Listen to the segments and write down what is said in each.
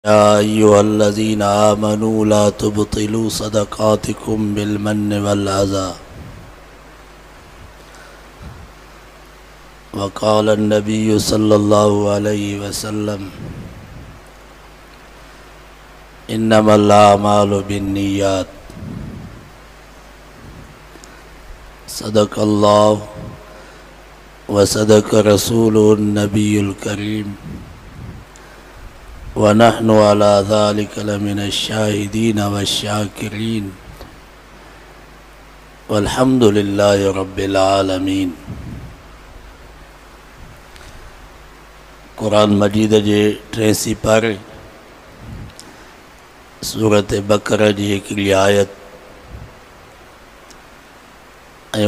يا أيها الذين آمنوا لا تبطلوا صدقاتكم بالمن والأذى وقال النبي صلى الله عليه وسلم إنما الأعمال بالنيات صدق الله وصدق رسوله النبي الكريم ونحن على ذلك لمن الشاهدين والشاكرين والحمد لله رب العالمين۔ قرآن مجید جے 83 پارے سورت بقرہ جی ہکڑی آیت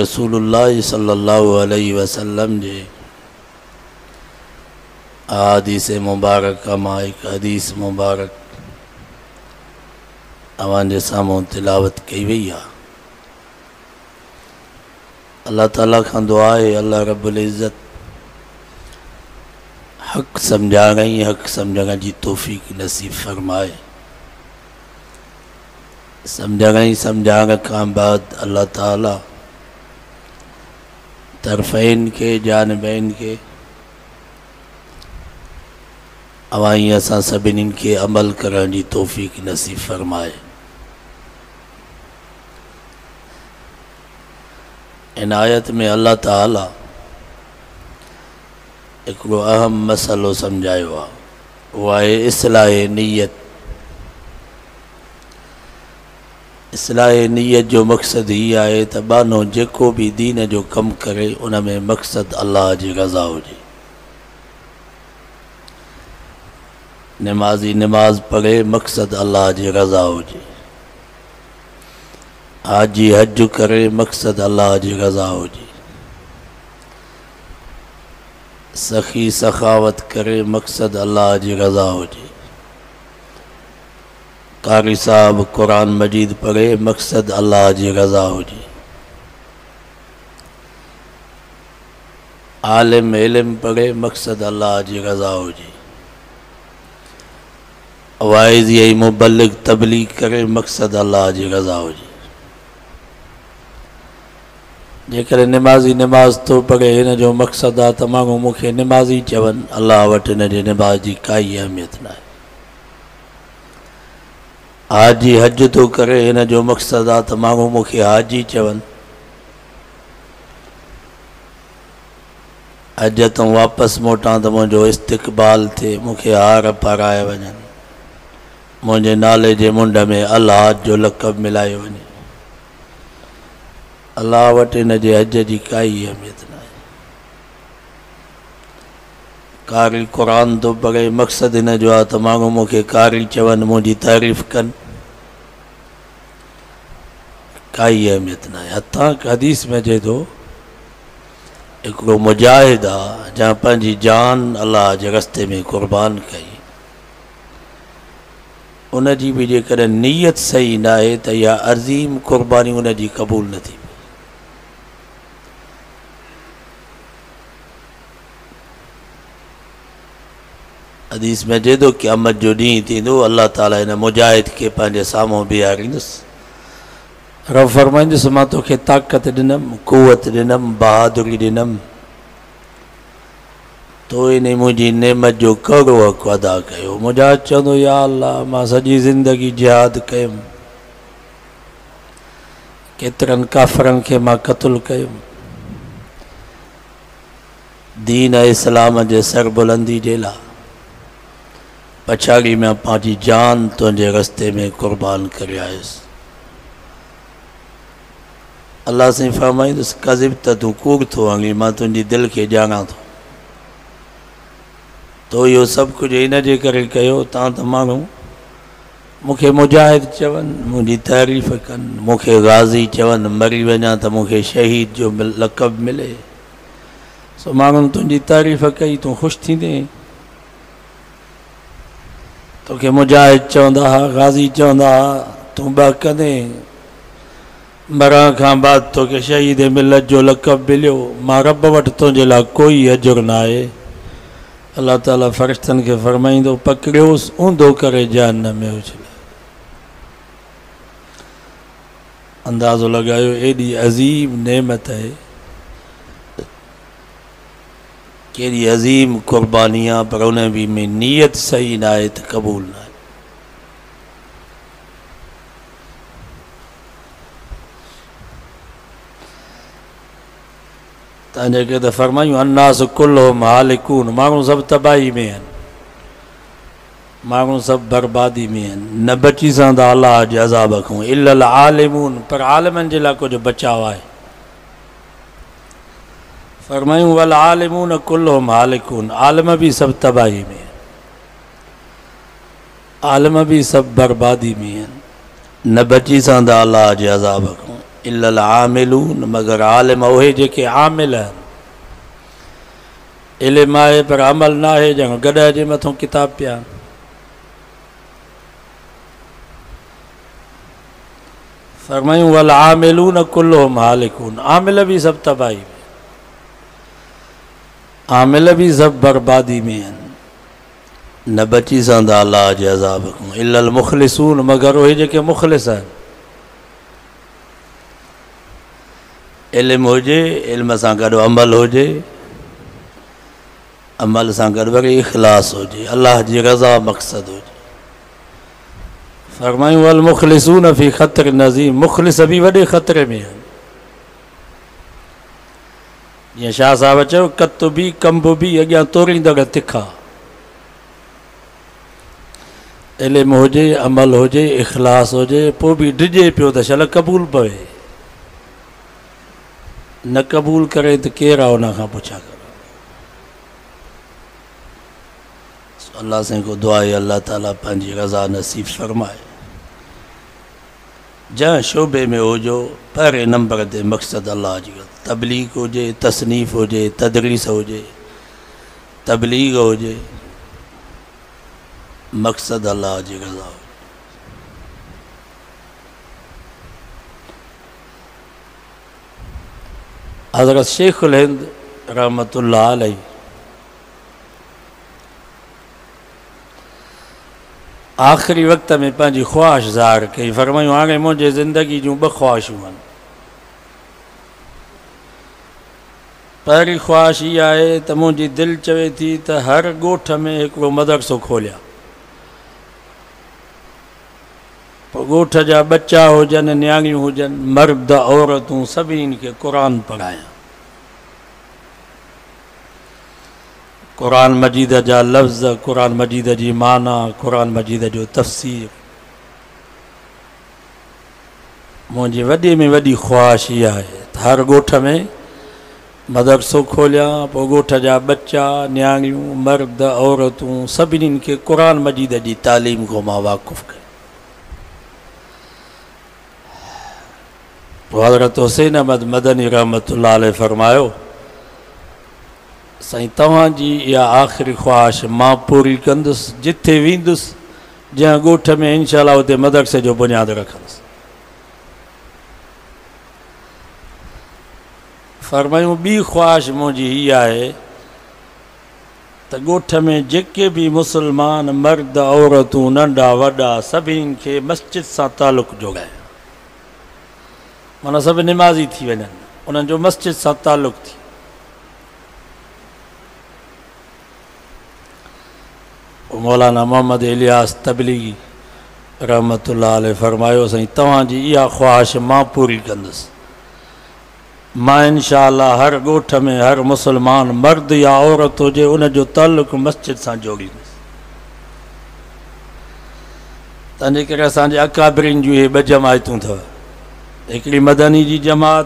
رسول اللہ صلی اللہ علیہ وسلم جے حدیث مبارک ماں ایک حدیث مبارک اوان جے ساموں تلاوت کی وئی ہے۔ اللہ تعالیٰ کھان دعا ہے اللہ رب العزت حق سمجھانا جی توفیق نصیب فرمائے۔ سمجھانا کھان بعد اللہ تعالیٰ طرفین کے جانبین کے اوائیں اساں سبنین کے عمل کرن جی توفیق نصیب فرمائے۔ ان آیت میں اللہ تعالیٰ ایک اہم مسئلہ سمجھائے ہوا وہ ہے اصلاح نیت۔ اصلاح نیت جو مقصد ہی آئے تبانو جکو بھی دین جو کم کرے ان میں مقصد اللہ جی رضا ہو جی۔ نمازی نماز پڑھے مقصد اللہ جی رضا ہو جی۔ حاجی حج کرے مقصد اللہ جی رضا ہو جی۔ سخی سخاوت کرے مقصد اللہ جی رضا ہو جی۔ قاری صاحب قرآن مجید پڑھے مقصد اللہ جی رضا ہو جی۔ عالم علم پڑھے مقصد اللہ جی رضا ہو جی۔ وائز یہی مبلغ تبلیغ کرے مقصد اللہ جی رضا ہو جی۔ جے کرے نمازی نماز تو پڑھے ان جو مقصد آ تمامو مکھے نمازی چون اللہ وٹ ان جے نماز جی کائی اہمیت نہ ہے۔ حاجی حج تو کرے ان جو مقصد آ تمامو مکھے حاجی چون حج تو واپس موٹاں تو مجھو استقبال تھے مکھے ہار پارائے ونجن مجھے نالے جے منڈ میں اللہ جو لقب ملائے ونے۔ اللہ وٹ ان جے حج جی کائی اہمیت نہ ہے۔ قاری قرآن تو پڑھے مقصد ان جو آ تمامو مکھے قاری چون مجھے تعریف کن کائی اہمیت نہ ہے۔ حتیٰ کہ حدیث میں جے دو ایک مجاہد آ جہاں پنجی جان اللہ جے رستے میں قربان کئی ان جی بھی جے کرے نیت صحیح نہ ہے تو یا عظیم قربانی ان جی قبول نہ تھی۔ حدیث میں جے دو قیامت جو ڈیں تھی دو اللہ تعالیٰ نے مجاہد کے پانچے ساموں بیارینس رب فرمائیں جس ماں تو کہ طاقت ڈنم قوت ڈنم بہادری ڈنم تو انہیں مجھے نعمت جو کرو حق ادا کہو۔ مجاہد چاہدو یا اللہ ماں سجی زندگی جہاد کہم کترن کافرن کے ماں قتل کہم دین اسلام جے سر بلندی جیلا پچھاڑی میں پانچی جان تنجے رستے میں قربان کر آئیس۔ اللہ سے فرمائیں تو قذب تا تو کوگ تھو آنگی ماں تنجی دل کے جانا تھو تو یہ سب کچھ انہ جے کرے کہو تاں تمانو مکھے مجاہد چون مجھے تعریف کن مکھے غازی چون مری وجہ تا مکھے شہید جو لقب ملے سو مانو تنجی تعریف کئی تو خوش تھی دیں تو کہ مجاہد چوندہ غازی چوندہ تو با کدیں مران کھان بعد تو کہ شہید ملت جو لقب ملیو ماں رب وٹ تو جلا کوئی اجر نہ ہے اللہ تعالیٰ فرشتن کے فرمائیندو پکڑیوس اوندو کرے جہنم میں اچھلے اندازو لگایو ایڈی عظیم نعمت ہے کیڑی عظیم قربانیاں پر انہیں بھی میں نیت صحیح نہ آئے تو قبول نہ آئے تانجے کہ تو فرمائیوں الناس کلہم حالکون مانگوں سب تباہی میں ہیں مانگوں سب بربادی میں ہیں نہ بچی ساندہ اللہ جے عذاب کھوں الا العالمون پر عالمن جلا کو جو بچاوا ہے فرمائیوں والعالمون کلہم حالکون عالم بھی سب تباہی میں ہیں عالم بھی سب بربادی میں ہیں نہ بچی ساندہ اللہ جے عذاب کھوں الا العاملون مگر عالم ہوئے جے کہ عامل ہیں علم آئے پر عمل نہ ہے جہاں گڑا جے متھوں کتاب پیا فرمائیوں والعاملون کلہم حالکون عامل بھی سب تباہی میں عامل بھی سب بربادی میں ہیں نہ بچی ساندہ اللہ جے عذاب کھوں الا المخلصون مگر ہوئے جے کہ مخلص ہیں علم ہو جے علم سان گڈ عمل ہو جے عمل سان گڈ وری اخلاص ہو جے اللہ جی رضا مقصد ہو جے فرمائیں والمخلصون فی خطر نظیم مخلص بھی وڈے خطرے میں ہیں یہ شاہ صاحب چو کت بھی کمب بھی اگیاں توڑیندڑ تکھا علم ہو جے عمل ہو جے اخلاص ہو جے پو بھی ڈجے پیو تو شل قبول پوے نہ قبول کرے تو کیرا ہونا کھا پوچھا کرو اللہ سے کو دعائے اللہ تعالیٰ پانچی رضا نصیب فرمائے جہاں شعبے میں ہو جو پہرے نمبر دے مقصد اللہ جی تبلیغ ہو جے تصنیف ہو جے تدریس ہو جے تبلیغ ہو جے مقصد اللہ جی رضا ہو حضرت شیخ الہند رحمت اللہ علیہ آخری وقت میں پانچی خواہش ظاہر کئی فرمائیوں آگے مجھے زندگی جو بخواہشوں ہیں پہری خواہش یہ آئے تو مجھے دل چوے تھی تو ہر گوٹھ میں ایک وہ مدرسو کھولیا گوٹھ جا بچہ ہو جن نیاگیوں ہو جن مرد عورتوں سبھی ان کے قرآن پڑھایا قرآن مجید جا لفظ قرآن مجید جی معنی قرآن مجید جو تفسیر مجھے وڈی میں وڈی خواہش یہ ہے ہر گوٹھ میں مدرسو کھولیا پو گوٹھ جا بچہ نیاگیوں مرد عورتوں سبھی ان کے قرآن مجید جی تعلیم کو ماں واقف کرے حضرت حسین احمد مدنی رحمت اللہ علیہ فرمایو سائیں تواں جی یا آخری خواہش ماں پوری کندس جتھے ویندس جہاں گوٹھ میں انشاءاللہ ہوتے مدرسے جو بنیاد رکھنس فرمایوں بی خواہش مجھے ہی آئے تو گوٹھ میں جکے بھی مسلمان مرد عورتوں ننڈا وڈا سبھی ان کے مسجد سا تعلق جو گئے مانا سب نمازی تھی وینن انہوں جو مسجد سا تعلق تھی مولانا محمد الیاس تبلیغی رحمت اللہ علیہ فرمایو سائیں تواں جی یہ خواہش ماں پوری کندس ماں انشاءاللہ ہر گوٹھ میں ہر مسلمان مرد یا عورت ہو جے انہیں جو تعلق مسجد سا جوڑی تانجے کرے سانجے اکابرین جو یہ بجماعتوں تھا ایکڑی مدنی جی جماعت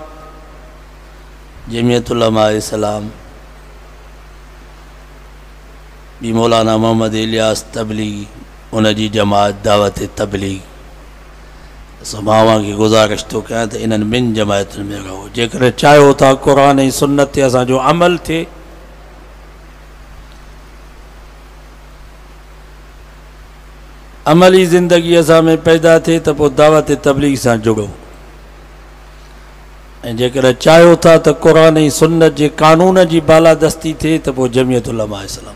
جمعیت علماء اسلام بھی مولانا محمد الیاس تبلیغی انہیں جی جماعت دعوت تبلیغ سماواں کی گزارش تو کہیں تو انہوں من جماعت میں رہو جے کرے چاہے ہوتا قرآن سنت ایسا جو عمل تھے عملی زندگی ایسا میں پیدا تھے تو وہ دعوت تبلیغ سے جڑو جے کرے چاہے ہوتا تو قرآن سنت جے قانون جی بالا دستی تھے تو وہ جمعیت علماء اسلام